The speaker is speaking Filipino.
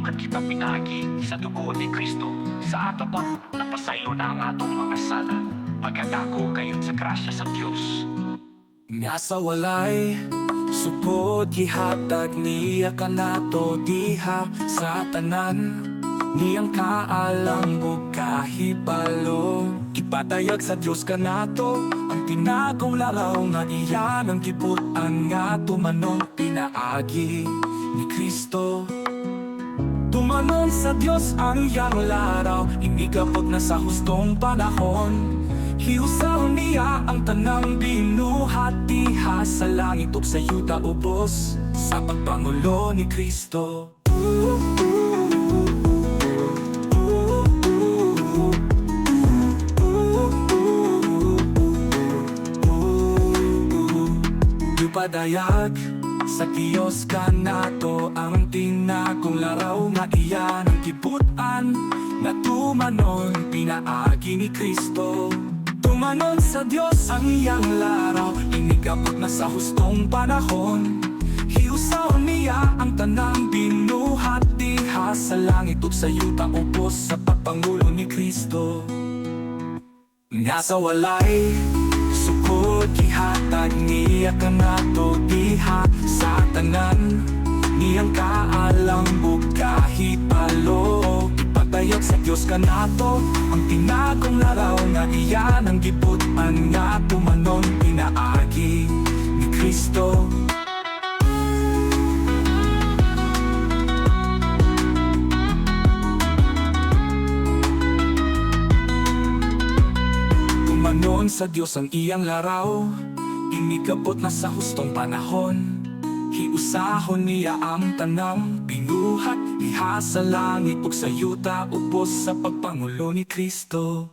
at kita pinagi sa dugo ni Kristo. Sa atapat, napasayo na ang atong mga sala. Pagkadako kayon sa grasya sa Diyos. Nga sa walay, supod gihatag niya kanato diha sa tanan. Niyang kaalam o kahibalo, ipatayag sa Diyos kanato ang tinagong laraw nga iyan ang giputan nga tumanon pinaagi ni Kristo. Tumanon sa Diyos ang iyang laraw, inigapot na sa hustong panahon. Hiusaw niya ang tanang binuhat diha sa langit ug sa yuta ubos sa pagpangulo ni Kristo. Padayag sa Diyos kanato ang tinagong laraw nga iyan ang giputan na tumanon pinaagi ni Kristo. Tumanon sa Diyos ang iyang laraw, inigapot na sa hustong panahon. Hiusaw niya ang tanang binuhat diha sa langit ug sa yuta ubos sa pagpangulo ni Kristo. Nga sa walay, sukod gihatag niya kanato diha sa tanan. Niyang kaalam ug kahibalo, ipatayag sa Diyos kanato ang tinagong laraw nga iyan ang giputan nga tumanon pinaagi ni Kristo. Tumanon sa Diyos ang iyang laraw, inigabot na sa hustong panahon. Hiusahon niya ang tanang binuhat diha sa langit ug sa yuta ubos sa pagpangulo ni Kristo.